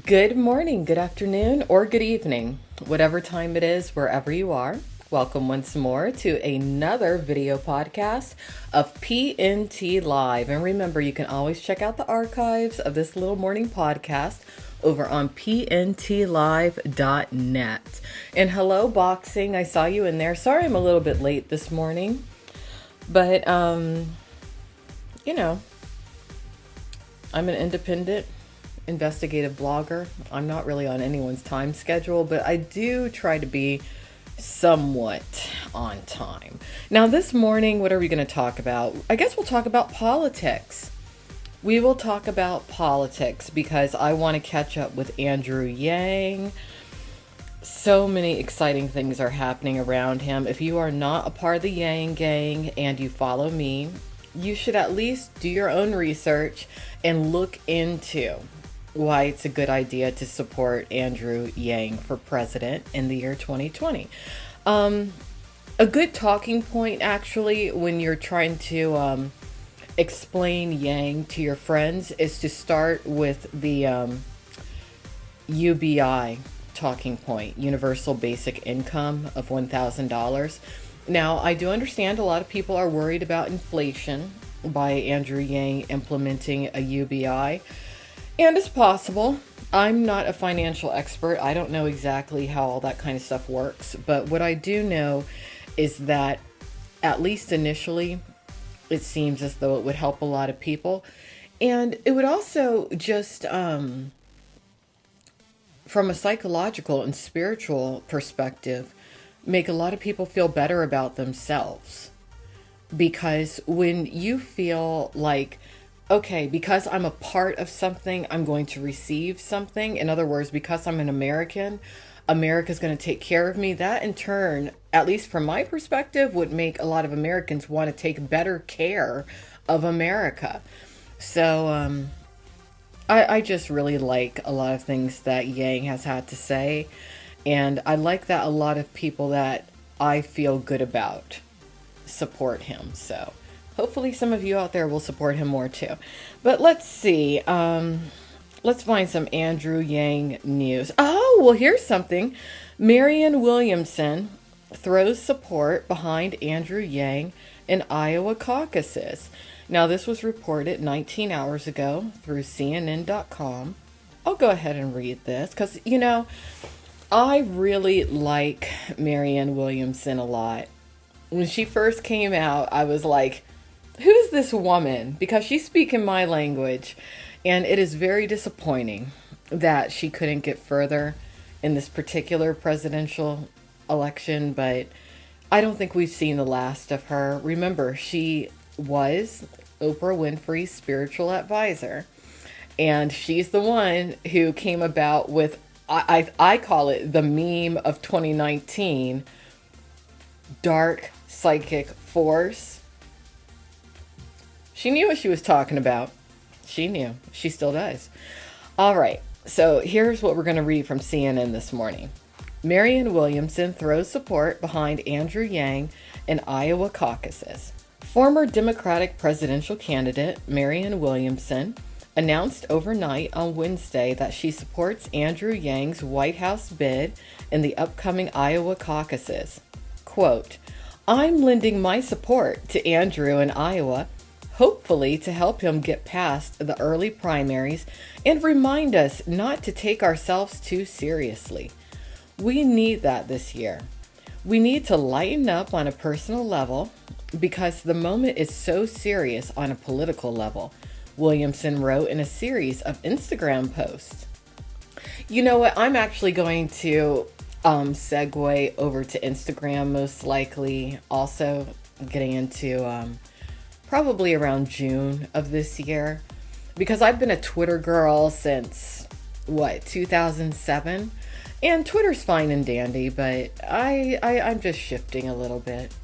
Good morning, good afternoon, or good evening, whatever time it is, wherever you are. Welcome once more to another video podcast of PNT Live. And remember, you can always check out the archives of this little morning podcast over on pntlive.net. And hello, boxing. I saw you in there. Sorry I'm a little bit late this morning, but, I'm an independent investigative blogger. I'm not really on anyone's time schedule, but I do try to be somewhat on time. Now, this morning, what are we going to talk about? I guess we'll talk about politics. We will talk about politics because I want to catch up with Andrew Yang. So many exciting things are happening around him. If you are not a part of the Yang gang and you follow me, you should at least do your own research and look into why it's a good idea to support Andrew Yang for president in the year 2020. A good talking point, actually, when you're trying to explain Yang to your friends is to start with the UBI talking point, Universal Basic Income of $1,000. Now, I do understand a lot of people are worried about inflation by Andrew Yang implementing a UBI. And it's possible. I'm not a financial expert. I don't know exactly how all that kind of stuff works. But what I do know is that, at least initially, it seems as though it would help a lot of people. And it would also just, from a psychological and spiritual perspective, make a lot of people feel better about themselves. Because when you feel like, okay, because I'm a part of something, I'm going to receive something. In other words, because I'm an American, America's going to take care of me. That in turn, at least from my perspective, would make a lot of Americans want to take better care of America. So I just really like a lot of things that Yang has had to say. And I like that a lot of people that I feel good about support him. So hopefully some of you out there will support him more too. But let's see. Let's find some Andrew Yang news. Oh, well, here's something. Marianne Williamson throws support behind Andrew Yang in Iowa caucuses. Now, this was reported 19 hours ago through CNN.com. I'll go ahead and read this because, I really like Marianne Williamson a lot. When she first came out, I was like, who's this woman? Because she's speaking my language. And it is very disappointing that she couldn't get further in this particular presidential election. But I don't think we've seen the last of her. Remember, she was Oprah Winfrey's spiritual advisor. And she's the one who came about with, I call it the meme of 2019, dark psychic force. She knew what she was talking about. She knew. She still does. All right. So here's what we're going to read from CNN this morning. Marianne Williamson throws support behind Andrew Yang in Iowa caucuses. Former Democratic presidential candidate Marianne Williamson announced overnight on Wednesday that she supports Andrew Yang's White House bid in the upcoming Iowa caucuses. Quote, I'm lending my support to Andrew in Iowa, hopefully to help him get past the early primaries and remind us not to take ourselves too seriously. We need that this year. We need to lighten up on a personal level because the moment is so serious on a political level, Williamson wrote in a series of Instagram posts. You know what? I'm actually going to segue over to Instagram most likely. Also getting into probably around June of this year because I've been a Twitter girl since 2007, and Twitter's fine and dandy, but I'm just shifting a little bit.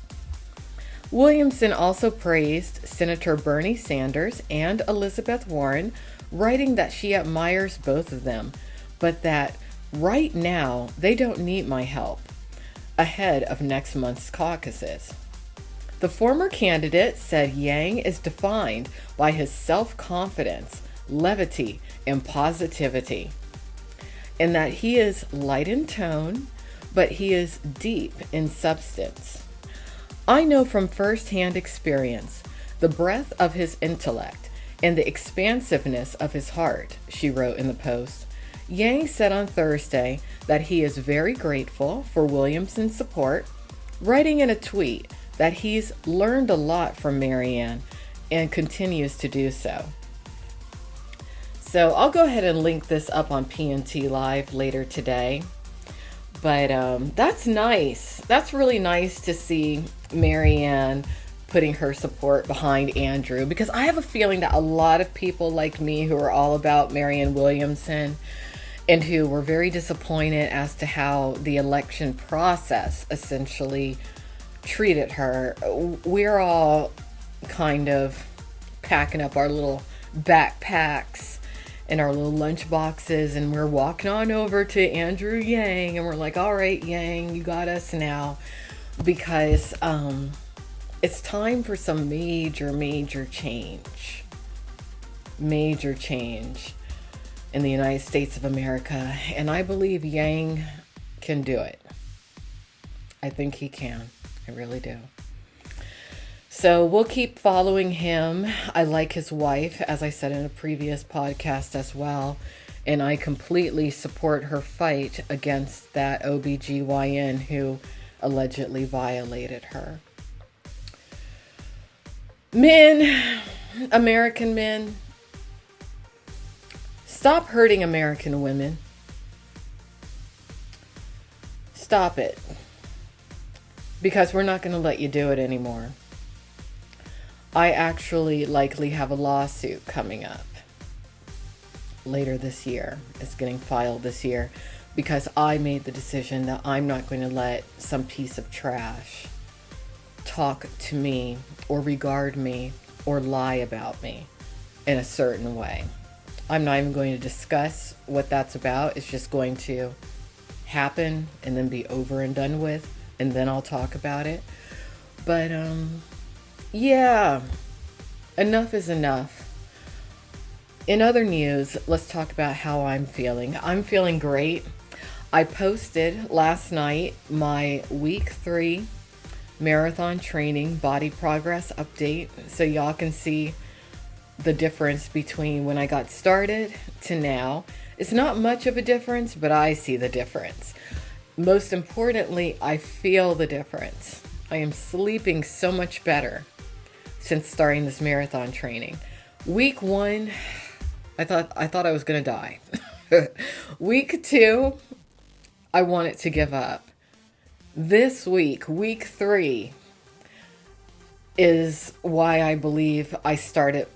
Williamson also praised Senator Bernie Sanders and Elizabeth Warren, writing that she admires both of them, but that right now they don't need my help ahead of next month's caucuses. The former candidate said Yang is defined by his self-confidence, levity, and positivity. and that he is light in tone, but he is deep in substance. I know from firsthand experience the breadth of his intellect and the expansiveness of his heart, she wrote in the post. Yang said on Thursday that he is very grateful for Williamson's support, writing in a tweet that he's learned a lot from Marianne and continues to do so. So I'll go ahead and link this up on PNT Live later today. But that's nice. That's really nice to see Marianne putting her support behind Andrew, because I have a feeling that a lot of people like me who are all about Marianne Williamson and who were very disappointed as to how the election process essentially treated her, we're all kind of packing up our little backpacks and our little lunch boxes, and we're walking on over to Andrew Yang, and we're like, all right, Yang, you got us now, because it's time for some major change in the United States of America, and I believe Yang can do it. I think he can. I really do. So we'll keep following him. I like his wife, as I said in a previous podcast as well. And I completely support her fight against that OBGYN who allegedly violated her. Men, American men, stop hurting American women. Stop it. Because we're not going to let you do it anymore. I actually likely have a lawsuit coming up later this year. It's getting filed this year because I made the decision that I'm not going to let some piece of trash talk to me or regard me or lie about me in a certain way. I'm not even going to discuss what that's about. It's just going to happen and then be over and done with, and then I'll talk about it. But yeah, enough is enough. In other news, let's talk about how I'm feeling. I'm feeling great. I posted last night my week 3 marathon training body progress update, so y'all can see the difference between when I got started to now. It's not much of a difference, but I see the difference. Most importantly, I feel the difference. I am sleeping so much better since starting this marathon training. Week 1, I thought I was going to die. Week 2, I wanted to give up. This week, week 3, is why I believe I started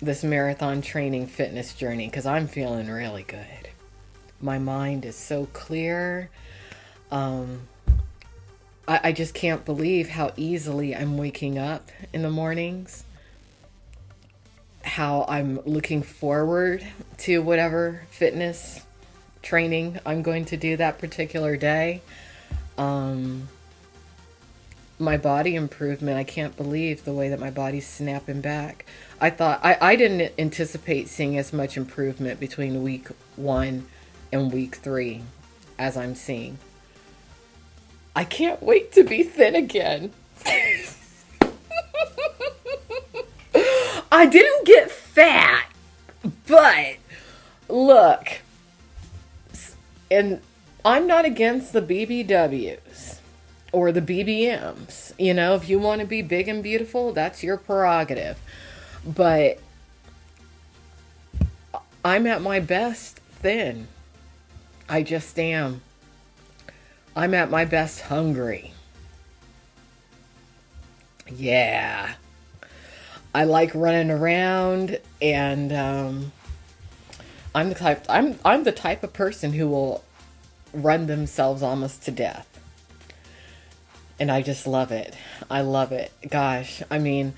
this marathon training fitness journey, because I'm feeling really good. My mind is so clear. I just can't believe how easily I'm waking up in the mornings, how I'm looking forward to whatever fitness training I'm going to do that particular day. My body improvement, I can't believe the way that my body's snapping back. I didn't anticipate seeing as much improvement between week 1 and week 3 as I'm seeing. I can't wait to be thin again. I didn't get fat, but look, and I'm not against the BBWs or the BBMs. You know, if you want to be big and beautiful, that's your prerogative. But I'm at my best thin. I just am. I'm at my best hungry. Yeah. I like running around, and I'm the type of person who will run themselves almost to death. And I just love it. I love it. Gosh, I mean,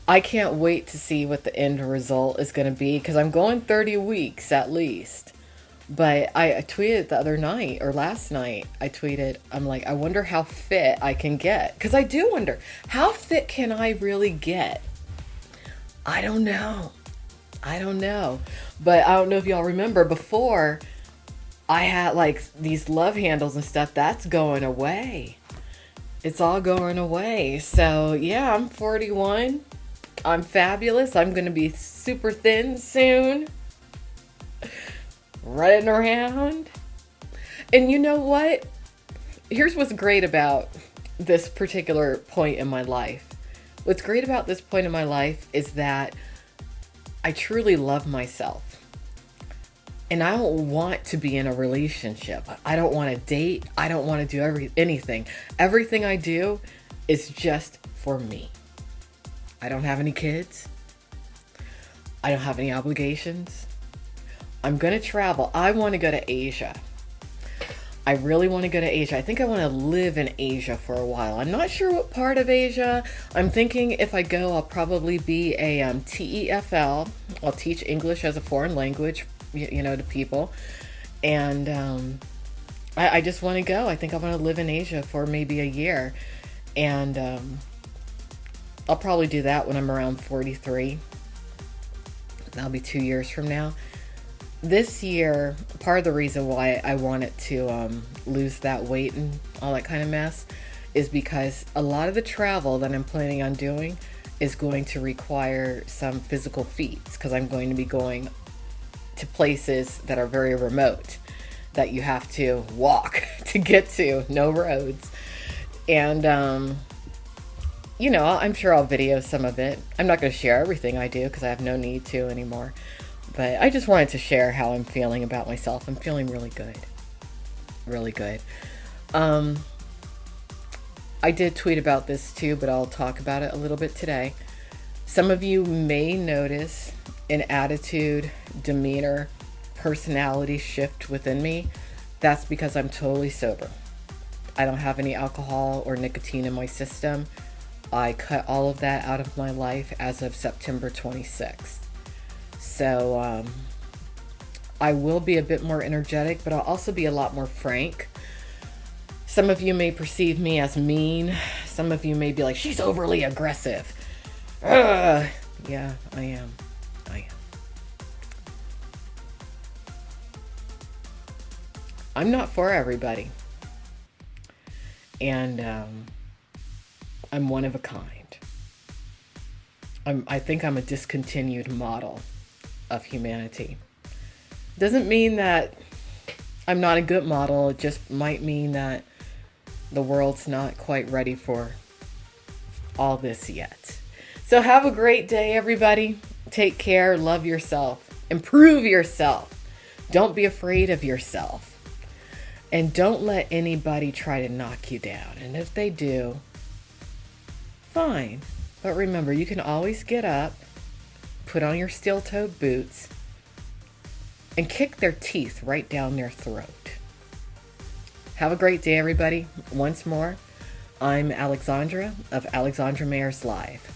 I can't wait to see what the end result is going to be, because I'm going 30 weeks at least. But I tweeted the other night, or last night, I tweeted, I'm like, I wonder how fit I can get. Because I do wonder, how fit can I really get? I don't know. But I don't know if y'all remember, before I had like these love handles and stuff. That's going away. It's all going away. So yeah, I'm 41. I'm fabulous. I'm going to be super thin soon. Running around. And you know what? Here's what's great about this particular point in my life. What's great about this point in my life is that I truly love myself. And I don't want to be in a relationship. I don't want to date. I don't want to do anything. Everything I do is just for me. I don't have any kids. I don't have any obligations. I'm going to travel. I want to go to Asia. I really want to go to Asia. I think I want to live in Asia for a while. I'm not sure what part of Asia. I'm thinking if I go, I'll probably be a TEFL. I'll teach English as a foreign language, to people. And I just want to go. I think I want to live in Asia for maybe a year. And I'll probably do that when I'm around 43. That'll be 2 years from now. This year, part of the reason why I wanted to lose that weight and all that kind of mess is because a lot of the travel that I'm planning on doing is going to require some physical feats, because I'm going to be going to places that are very remote that you have to walk to get to, no roads. And, I'm sure I'll video some of it. I'm not going to share everything I do because I have no need to anymore. But I just wanted to share how I'm feeling about myself. I'm feeling really good. Really good. I did tweet about this too, but I'll talk about it a little bit today. Some of you may notice an attitude, demeanor, personality shift within me. That's because I'm totally sober. I don't have any alcohol or nicotine in my system. I cut all of that out of my life as of September 26th. So I will be a bit more energetic, but I'll also be a lot more frank. Some of you may perceive me as mean. Some of you may be like, she's overly aggressive. Ugh. Yeah, I am. I'm not for everybody. And I'm one of a kind. I think I'm a discontinued model of humanity. Doesn't mean that I'm not a good model. It just might mean that the world's not quite ready for all this yet. So have a great day, everybody. Take care. Love yourself. Improve yourself. Don't be afraid of yourself. And don't let anybody try to knock you down. And if they do, fine. But remember, you can always get up, put on your steel-toed boots, and kick their teeth right down their throat. Have a great day, everybody. Once more, I'm Alexandra of Alexandra Mayers Live.